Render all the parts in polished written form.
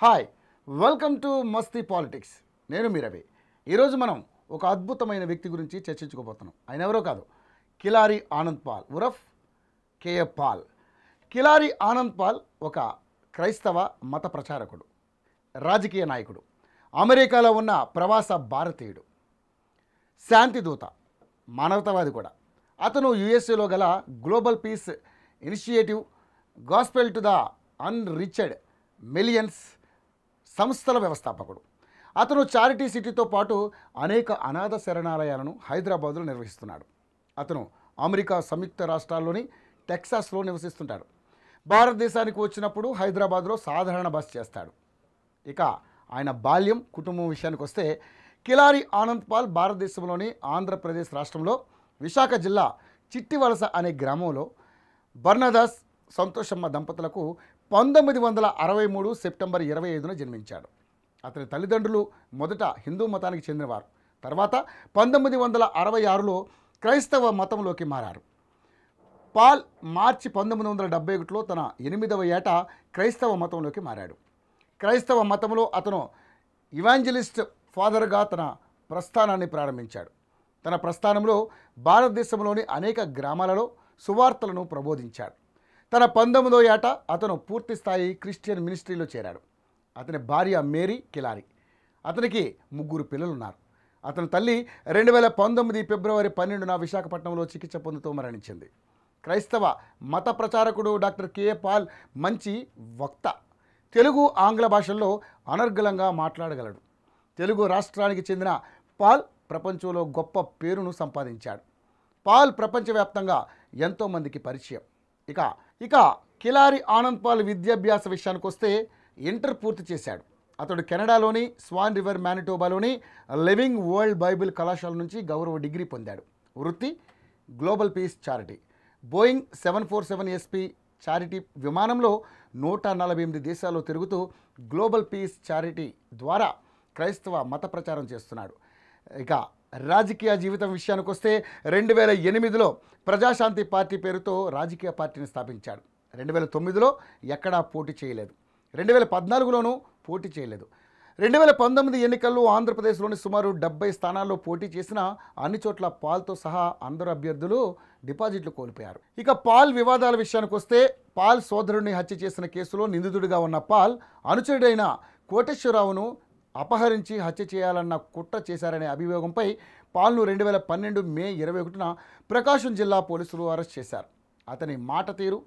Hi, welcome to Masti politics. నేను మీ రవి. ఈరోజు మనం ఒక అద్భుతమైన వ్యక్తి గురించి చర్చించుకోబోతున్నాం. ఆయన ఎవరో కాదు, కిలారి ఆనంద్ పాల్ ఉరఫ్ కేఏ పాల్. కిలారి ఆనంద్ పాల్ ఒక క్రైస్తవ మత ప్రచారకుడు, రాజకీయ నాయకుడు, అమెరికాలో ఉన్న ప్రవాస భారతీయుడు, శాంతిదూత, మానవతావాది కూడా. అతను యుఎస్ఏలో గల global peace initiative, gospel to the unreached millions సంస్థల వ్యవస్థాపకుడు. అతను చారిటీ సిటీతో పాటు అనేక అనాథ శరణాలయాలను హైదరాబాద్లో నిర్వహిస్తున్నాడు. అతను అమెరికా సంయుక్త రాష్ట్రాల్లోని టెక్సాస్లో నివసిస్తుంటాడు. భారతదేశానికి వచ్చినప్పుడు హైదరాబాద్లో సాధారణ బస చేస్తాడు. ఇక ఆయన బాల్యం, కుటుంబం విషయానికి వస్తే, కిలారి ఆనంద్ పాల్ భారతదేశంలోని ఆంధ్రప్రదేశ్ రాష్ట్రంలో విశాఖ జిల్లా చిట్టివలస అనే గ్రామంలో బర్నదాస్ సంతోషమ్మ దంపతులకు 1963 సెప్టెంబర్ 25న జన్మించాడు. అతని తల్లిదండ్రులు మొదట హిందూ మతానికి చెందినవారు. తర్వాత 1966లో క్రైస్తవ మతంలోకి మారారు. పాల్ మార్చి 1971లో తన 8వ ఏట క్రైస్తవ మతంలోకి మారాడు. క్రైస్తవ మతంలో అతను ఇవాంజలిస్ట్ ఫాదర్గా తన ప్రస్థానాన్ని ప్రారంభించాడు. తన ప్రస్థానంలో భారతదేశంలోని అనేక గ్రామాలలో సువార్తలను ప్రబోధించాడు. తన 19వ ఏట అతను పూర్తిస్థాయి క్రిస్టియన్ మినిస్ట్రీలో చేరాడు. అతని భార్య మేరీ కిలారి. అతనికి 3 పిల్లలున్నారు. అతని తల్లి 2019 ఫిబ్రవరి 12న విశాఖపట్నంలో చికిత్స పొందుతూ మరణించింది. క్రైస్తవ మత ప్రచారకుడు డాక్టర్ కేఏ పాల్ మంచి వక్త. తెలుగు, ఆంగ్ల భాషల్లో అనర్గళంగా మాట్లాడగలడు. తెలుగు రాష్ట్రానికి చెందిన పాల్ ప్రపంచంలో గొప్ప పేరును సంపాదించాడు. పాల్ ప్రపంచవ్యాప్తంగా ఎంతోమందికి పరిచయం. ఇక కిలారి ఆనంద్ పాల్ విద్యాభ్యాస విషయానికి వస్తే, ఇంటర్ పూర్తి చేశాడు. అతడు కెనడాలోని స్వాన్ రివర్, మానిటోబాలోని లివింగ్ వరల్డ్ బైబిల్ కళాశాల నుంచి గౌరవ డిగ్రీ పొందాడు. వృత్తి global peace charity. Boeing 747 SP charity విమానంలో 148 దేశాల్లో తిరుగుతూ గ్లోబల్ పీస్ చారిటీ ద్వారా క్రైస్తవ మత ప్రచారం చేస్తున్నాడు. ఇక రాజకీయ జీవితం విషయానికి వస్తే, 2008లో ప్రజాశాంతి పార్టీ పేరుతో రాజకీయ పార్టీని స్థాపించాడు. 2009లో ఎక్కడా పోటీ చేయలేదు. 2014లోనూ పోటీ చేయలేదు. 2019 ఎన్నికల్లో ఆంధ్రప్రదేశ్లోని సుమారు 70 స్థానాల్లో పోటీ చేసిన అన్ని చోట్ల పాల్తో సహా అందరు అభ్యర్థులు డిపాజిట్లు కోల్పోయారు. ఇక పాల్ వివాదాల విషయానికి వస్తే, పాల్ సోదరుడిని హత్య చేసిన కేసులో నిందితుడిగా ఉన్న పాల్ అనుచరుడైన కోటేశ్వరరావును అపహరించి హత్య చేయాలన్న కుట్ర చేశారనే అభియోగంపై పాల్ను 2012 మే 21న ప్రకాశం జిల్లా పోలీసులు అరెస్ట్ చేశారు. అతని మాట తీరు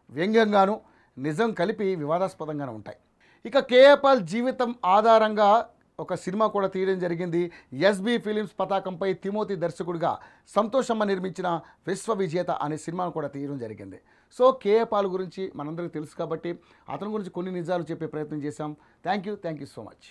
వ్యంగ్యంగాను, నిజం కలిపి వివాదాస్పదంగానే ఉంటాయి. ఇక కేఏ పాల్ జీవితం ఆధారంగా ఒక సినిమా కూడా తీయడం జరిగింది. ఎస్బీ ఫిలిమ్స్ పతాకంపై తిమోతి దర్శకుడిగా సంతోషమ్మ నిర్మించిన విశ్వ విజేత అనే సినిమాను కూడా తీయడం జరిగింది. సో కేఏ పాల్ గురించి మనందరికీ తెలుసు కాబట్టి అతని గురించి కొన్ని నిజాలు చెప్పే ప్రయత్నం చేశాం. Thank you so much.